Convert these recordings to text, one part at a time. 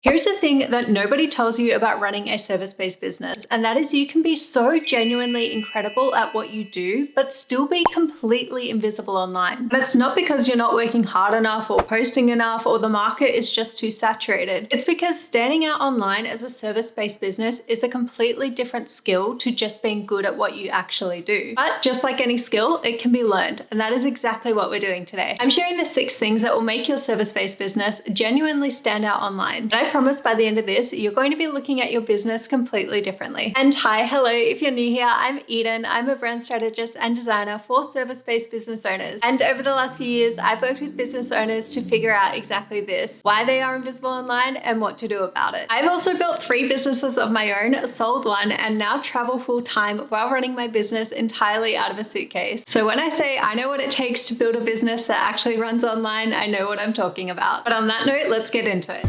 Here's the thing that nobody tells you about running a service-based business, and that is you can be so genuinely incredible at what you do, but still be completely invisible online. That's not because you're not working hard enough or posting enough or the market is just too saturated. It's because standing out online as a service-based business is a completely different skill to just being good at what you actually do. But just like any skill, it can be learned, and that is exactly what we're doing today. I'm sharing the 6 things that will make your service-based business genuinely stand out online. And I promise by the end of this, you're going to be looking at your business completely differently. And hi, hello, if you're new here, I'm Eden. I'm a brand strategist and designer for service-based business owners. And over the last few years, I've worked with business owners to figure out exactly this, why they are invisible online and what to do about it. I've also built 3 businesses of my own, sold one, and now travel full-time while running my business entirely out of a suitcase. So when I say I know what it takes to build a business that actually runs online, I know what I'm talking about. But on that note, let's get into it.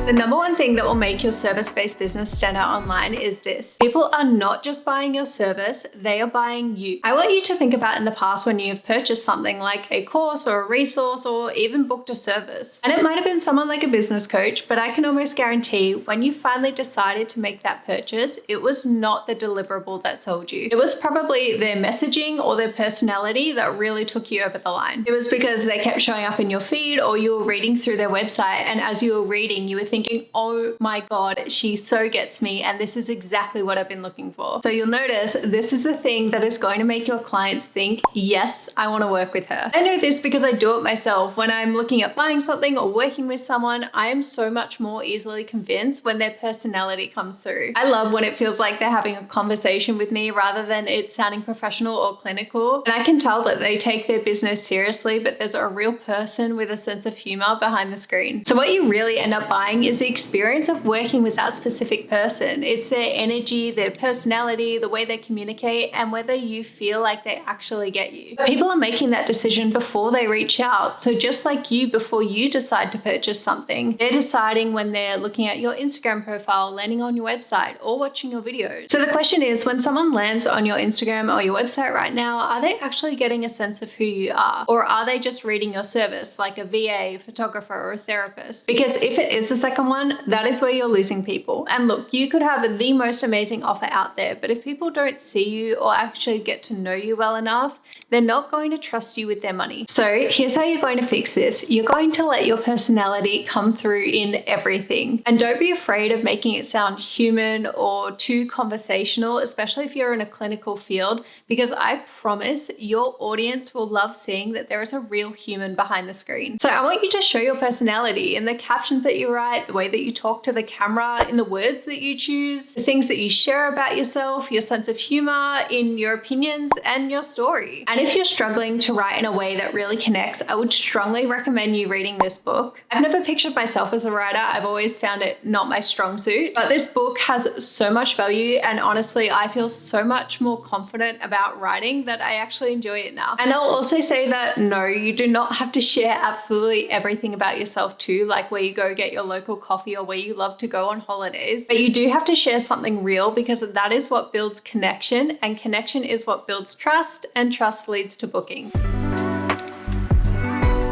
The number one thing that will make your service-based business stand out online is this. People are not just buying your service, they are buying you. I want you to think about in the past when you've purchased something like a course or a resource or even booked a service. And it might have been someone like a business coach, but I can almost guarantee when you finally decided to make that purchase, it was not the deliverable that sold you. It was probably their messaging or their personality that really took you over the line. It was because they kept showing up in your feed or you were reading through their website, and as you were reading, you were thinking, oh my God, she so gets me, and this is exactly what I've been looking for. So you'll notice this is the thing that is going to make your clients think, yes, I want to work with her. I know this because I do it myself. When I'm looking at buying something or working with someone, I am so much more easily convinced when their personality comes through. I love when it feels like they're having a conversation with me rather than it sounding professional or clinical. And I can tell that they take their business seriously, but there's a real person with a sense of humor behind the screen. So what you really end up buying is the experience of working with that specific person. It's their energy, their personality, the way they communicate, and whether you feel like they actually get you. But people are making that decision before they reach out. So just like you, before you decide to purchase something, they're deciding when they're looking at your Instagram profile, landing on your website, or watching your videos. So the question is, when someone lands on your Instagram or your website right now, are they actually getting a sense of who you are? Or are they just reading your service like a VA, photographer, or a therapist? Because if it is the second one, that is where you're losing people. And look, you could have the most amazing offer out there, but if people don't see you or actually get to know you well enough, they're not going to trust you with their money. So here's how you're going to fix this. You're going to let your personality come through in everything. And don't be afraid of making it sound human or too conversational, especially if you're in a clinical field, because I promise your audience will love seeing that there is a real human behind the screen. So I want you to show your personality in the captions that you write, the way that you talk to the camera, in the words that you choose, the things that you share about yourself, your sense of humor, in your opinions, and your story. And if you're struggling to write in a way that really connects, I would strongly recommend you reading this book. I've never pictured myself as a writer. I've always found it not my strong suit, but this book has so much value, and honestly, I feel so much more confident about writing that I actually enjoy it now. And I'll also say that no, you do not have to share absolutely everything about yourself too, like where you go get your local coffee or where you love to go on holidays, but you do have to share something real, because that is what builds connection, and connection is what builds trust, and trust leads to booking.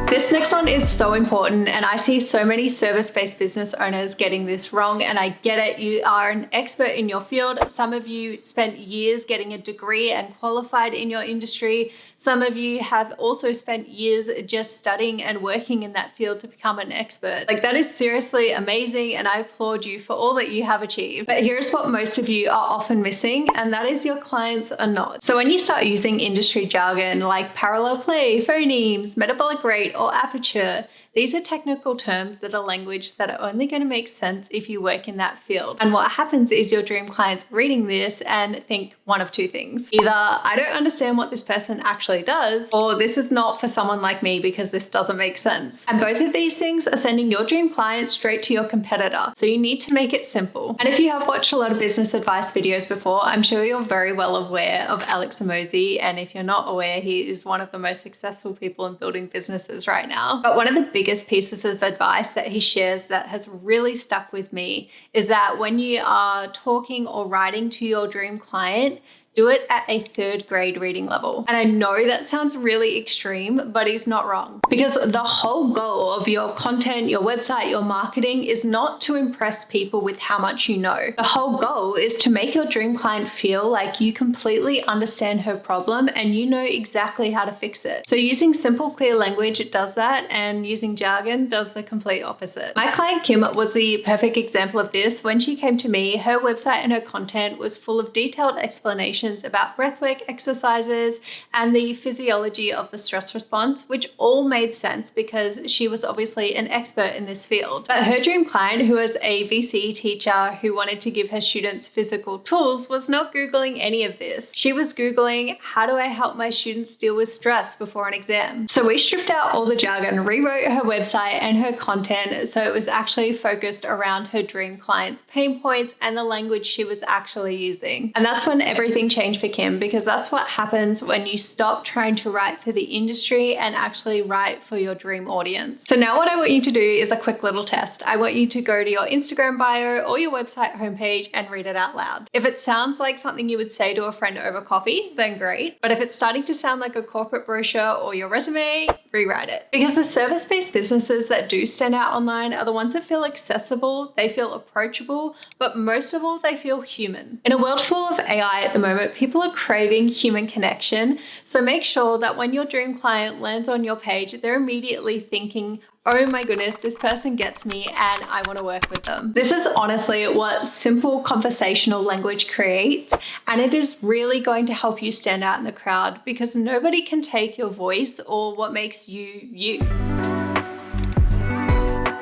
This next one is so important, and I see so many service-based business owners getting this wrong, and I get it. You are an expert in your field. Some of you spent years getting a degree and qualified in your industry. Some of you have also spent years just studying and working in that field to become an expert. Like, that is seriously amazing, and I applaud you for all that you have achieved. But here's what most of you are often missing, and that is your clients are not. So when you start using industry jargon like parallel play, phonemes, metabolic rate, or aperture, these are technical terms that are language that are only going to make sense if you work in that field. And what happens is your dream clients reading this and think one of 2 things. Either I don't understand what this person actually does, or this is not for someone like me because this doesn't make sense. And both of these things are sending your dream client straight to your competitor. So you need to make it simple. And if you have watched a lot of business advice videos before, I'm sure you're very well aware of Alex Hormozi. And if you're not aware, he is one of the most successful people in building businesses right now. But one of the biggest pieces of advice that he shares that has really stuck with me is that when you are talking or writing to your dream client, Do it at a 3rd grade reading level. And I know that sounds really extreme, but he's not wrong. Because the whole goal of your content, your website, your marketing is not to impress people with how much you know. The whole goal is to make your dream client feel like you completely understand her problem and you know exactly how to fix it. So using simple, clear language, it does that, and using jargon does the complete opposite. My client Kim was the perfect example of this. When she came to me, her website and her content was full of detailed explanations about breathwork exercises and the physiology of the stress response, which all made sense because she was obviously an expert in this field. But her dream client, who was a VC teacher who wanted to give her students physical tools, was not Googling any of this. She was Googling, how do I help my students deal with stress before an exam? So we stripped out all the jargon, rewrote her website and her content so it was actually focused around her dream client's pain points and the language she was actually using. And that's when everything changed for Kim, because that's what happens when you stop trying to write for the industry and actually write for your dream audience. So now what I want you to do is a quick little test. I want you to go to your Instagram bio or your website homepage and read it out loud. If it sounds like something you would say to a friend over coffee, then great. But if it's starting to sound like a corporate brochure or your resume, rewrite it. Because the service-based businesses that do stand out online are the ones that feel accessible, they feel approachable, but most of all, they feel human. In a world full of AI at the moment, people are craving human connection. So make sure that when your dream client lands on your page, they're immediately thinking, oh my goodness, this person gets me and I want to work with them. This is honestly what simple conversational language creates, and it is really going to help you stand out in the crowd because nobody can take your voice or what makes you you.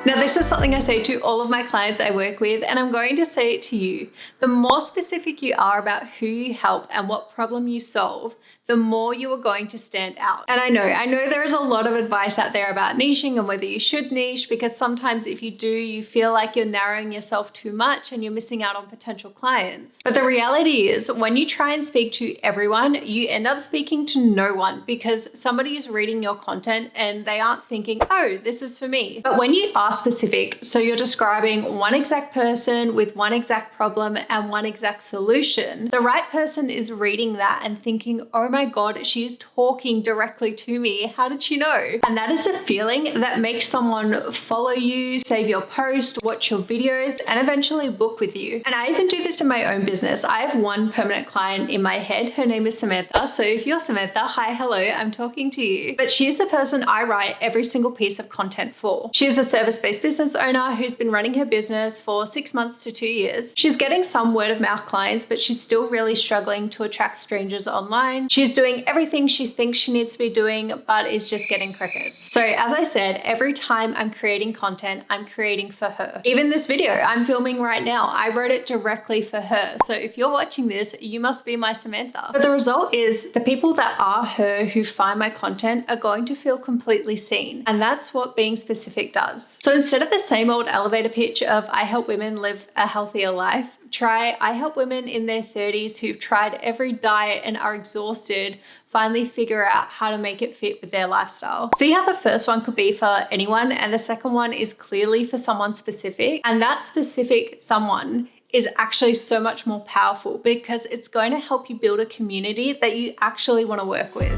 Now, this is something I say to all of my clients I work with, and I'm going to say it to you. The more specific you are about who you help and what problem you solve, the more you are going to stand out. And I know there is a lot of advice out there about niching and whether you should niche, because sometimes if you do, you feel like you're narrowing yourself too much and you're missing out on potential clients. But the reality is, when you try and speak to everyone, you end up speaking to no one because somebody is reading your content and they aren't thinking, oh, this is for me. But when you are specific, so you're describing one exact person with one exact problem and one exact solution, the right person is reading that and thinking, oh my God, she's talking directly to me. How did she know? And that is a feeling that makes someone follow you, save your post, watch your videos, and eventually book with you. And I even do this in my own business. I have one permanent client in my head. Her name is Samantha. So if you're Samantha, hi, hello, I'm talking to you. But she is the person I write every single piece of content for. She is a service-based business owner who's been running her business for 6 months to 2 years. She's getting some word of mouth clients, but she's still really struggling to attract strangers online. She's doing everything she thinks she needs to be doing, but is just getting crickets. So as I said, every time I'm creating content, I'm creating for her. Even this video I'm filming right now, I wrote it directly for her. So if you're watching this, you must be my Samantha. But the result is the people that are her who find my content are going to feel completely seen. And that's what being specific does. So instead of the same old elevator pitch of I help women live a healthier life, try I help women in their 30s who've tried every diet and are exhausted finally figure out how to make it fit with their lifestyle. See how the first one could be for anyone and the second one is clearly for someone specific, and that specific someone is actually so much more powerful because it's going to help you build a community that you actually want to work with.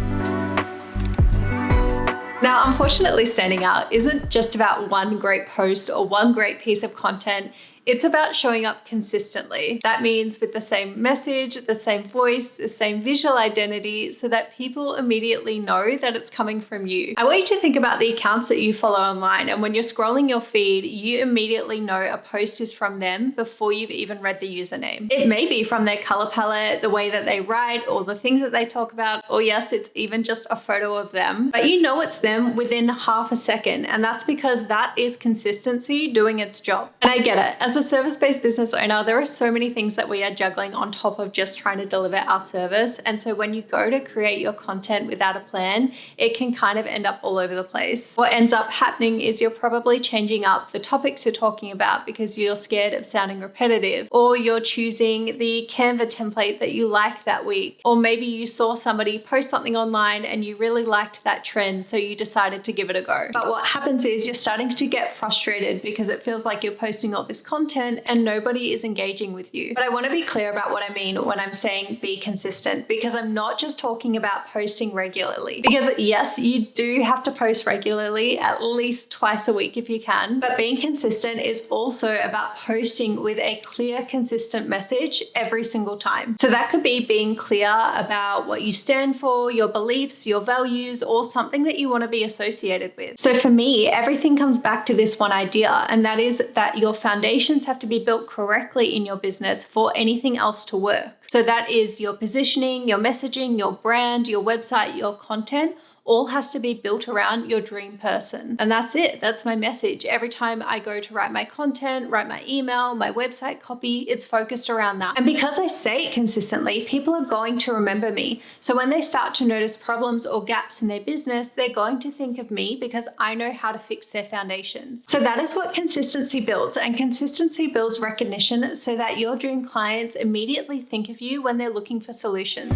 Now, unfortunately, standing out isn't just about one great post or one great piece of content. It's about showing up consistently. That means with the same message, the same voice, the same visual identity, so that people immediately know that it's coming from you. I want you to think about the accounts that you follow online, and when you're scrolling your feed, you immediately know a post is from them before you've even read the username. It may be from their color palette, the way that they write, or the things that they talk about, or yes, it's even just a photo of them, but you know it's them within half a second, and that's because that is consistency doing its job. And I get it. As a service-based business owner, there are so many things that we are juggling on top of just trying to deliver our service. And so when you go to create your content without a plan, it can kind of end up all over the place. What ends up happening is you're probably changing up the topics you're talking about because you're scared of sounding repetitive, or you're choosing the Canva template that you liked that week, or maybe you saw somebody post something online and you really liked that trend, so you decided to give it a go. But what happens is you're starting to get frustrated because it feels like you're posting all this content content and nobody is engaging with you. But I want to be clear about what I mean when I'm saying be consistent, because I'm not just talking about posting regularly. Because yes, you do have to post regularly, at least twice a week if you can, but being consistent is also about posting with a clear, consistent message every single time. So that could be being clear about what you stand for, your beliefs, your values, or something that you want to be associated with. So for me, everything comes back to this one idea, and that is that your foundations have to be built correctly in your business for anything else to work. So that is your positioning, your messaging, your brand, your website, your content, all has to be built around your dream person. And that's it. That's my message. Every time I go to write my content, write my email, my website copy, it's focused around that. And because I say it consistently, people are going to remember me. So when they start to notice problems or gaps in their business, they're going to think of me because I know how to fix their foundations. So that is what consistency builds. And consistency builds recognition so that your dream clients immediately think of you when they're looking for solutions.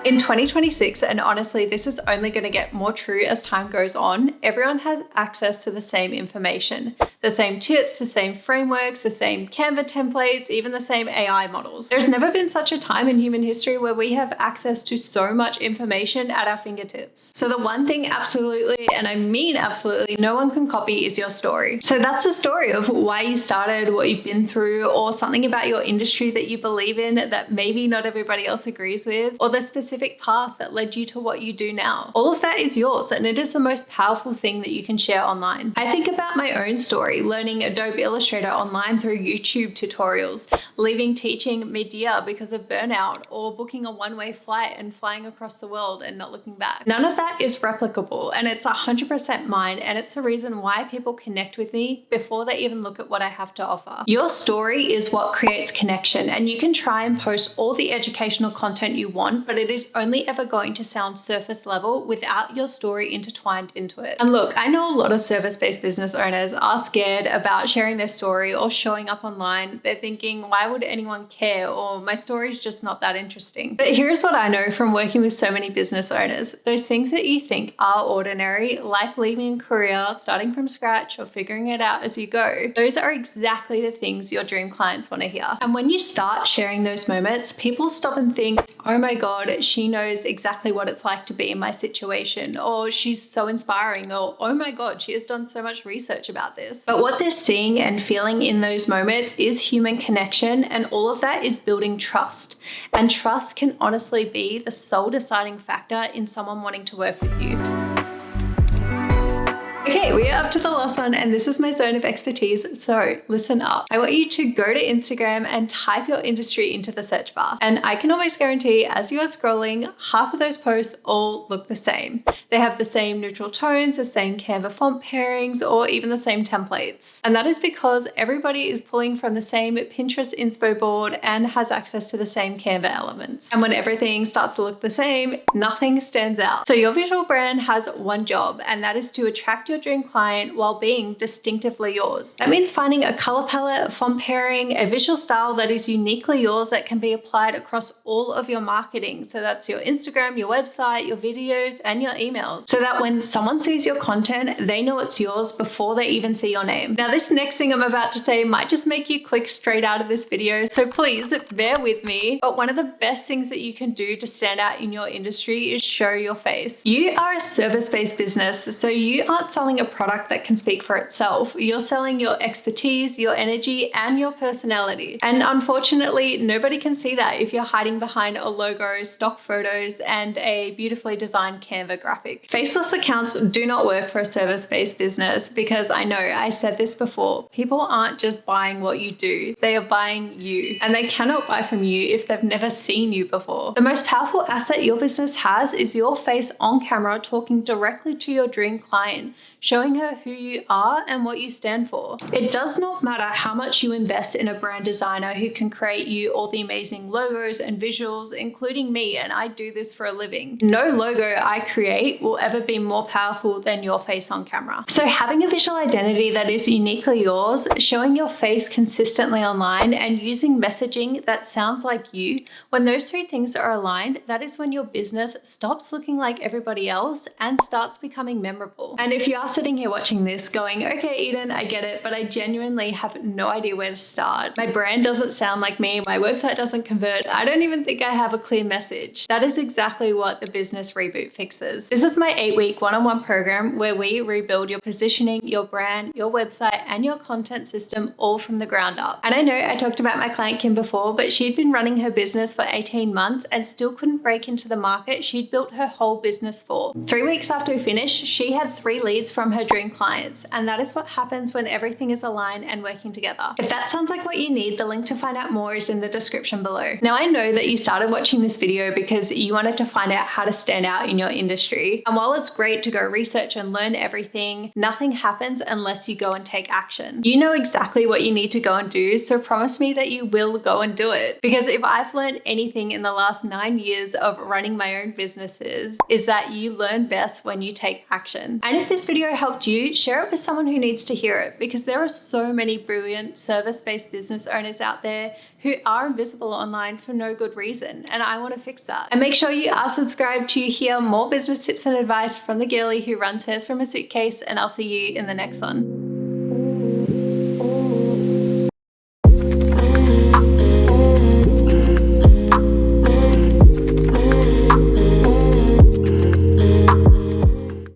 In 2026, and honestly, this is only going to get more true as time goes on, everyone has access to the same information, the same tips, the same frameworks, the same Canva templates, even the same AI models. There's never been such a time in human history where we have access to so much information at our fingertips. So the one thing absolutely, and I mean absolutely, no one can copy is your story. So that's the story of why you started, what you've been through, or something about your industry that you believe in that maybe not everybody else agrees with, or the specific path that led you to what you do now. All of that is yours, and it is the most powerful thing that you can share online. I think about my own story, learning Adobe Illustrator online through YouTube tutorials, leaving teaching mid-year because of burnout, or booking a one-way flight and flying across the world and not looking back. None of that is replicable, and it's 100% mine, and it's the reason why people connect with me before they even look at what I have to offer. Your story is what creates connection, and you can try and post all the educational content you want, but it is only ever going to sound surface level without your story intertwined into it. And look, I know a lot of service-based business owners are scared about sharing their story or showing up online. They're thinking, why would anyone care? Or my story's just not that interesting. But here's what I know from working with so many business owners. Those things that you think are ordinary, like leaving a career, starting from scratch, or figuring it out as you go, those are exactly the things your dream clients want to hear. And when you start sharing those moments, people stop and think, oh my God, she knows exactly what it's like to be in my situation, or she's so inspiring, or oh my God, she has done so much research about this. But what they're seeing and feeling in those moments is human connection, and all of that is building trust. And trust can honestly be the sole deciding factor in someone wanting to work with you. Okay, we are up to the last one, and this is my zone of expertise, so listen up. I want you to go to Instagram and type your industry into the search bar. And I can almost guarantee as you are scrolling, half of those posts all look the same. They have the same neutral tones, the same Canva font pairings, or even the same templates. And that is because everybody is pulling from the same Pinterest inspo board and has access to the same Canva elements. And when everything starts to look the same, nothing stands out. So your visual brand has one job, and that is to attract your dream client while being distinctively yours. That means finding a color palette, font pairing, a visual style that is uniquely yours that can be applied across all of your marketing. So that's your Instagram, your website, your videos, and your emails. So that when someone sees your content, they know it's yours before they even see your name. Now, this next thing I'm about to say might just make you click straight out of this video, so please bear with me. But one of the best things that you can do to stand out in your industry is show your face. You are a service-based business, so you aren't selling a product that can speak for itself. You're selling your expertise, your energy, and your personality. And unfortunately, nobody can see that if you're hiding behind a logo, stock photos, and a beautifully designed Canva graphic. Faceless accounts do not work for a service-based business because I know I said this before. People aren't just buying what you do, they are buying you. And they cannot buy from you if they've never seen you before. The most powerful asset your business has is your face on camera talking directly to your dream client, showing her who you are and what you stand for. It does not matter how much you invest in a brand designer who can create you all the amazing logos and visuals, including me, and I do this for a living. No logo I create will ever be more powerful than your face on camera. So having a visual identity that is uniquely yours, showing your face consistently online, and using messaging that sounds like you, when those three things are aligned, that is when your business stops looking like everybody else and starts becoming memorable. And if you ask sitting here watching this going, okay, Eden, I get it, but I genuinely have no idea where to start. My brand doesn't sound like me. My website doesn't convert. I don't even think I have a clear message. That is exactly what the Business Reboot fixes. This is my 8-week one-on-one program where we rebuild your positioning, your brand, your website, and your content system all from the ground up. And I know I talked about my client Kim before, but she'd been running her business for 18 months and still couldn't break into the market she'd built her whole business for. 3 weeks after we finished, she had 3 leads from her dream clients, and that is what happens when everything is aligned and working together. If that sounds like what you need, the link to find out more is in the description below. Now, I know that you started watching this video because you wanted to find out how to stand out in your industry. And while it's great to go research and learn everything, nothing happens unless you go and take action. You know exactly what you need to go and do, so promise me that you will go and do it. Because if I've learned anything in the last 9 years of running my own businesses, is that you learn best when you take action. And if this video helped you, share it with someone who needs to hear it, because there are so many brilliant service-based business owners out there who are invisible online for no good reason, and I want to fix that. And make sure you are subscribed to hear more business tips and advice from the girlie who runs hers from a suitcase, and I'll see you in the next one.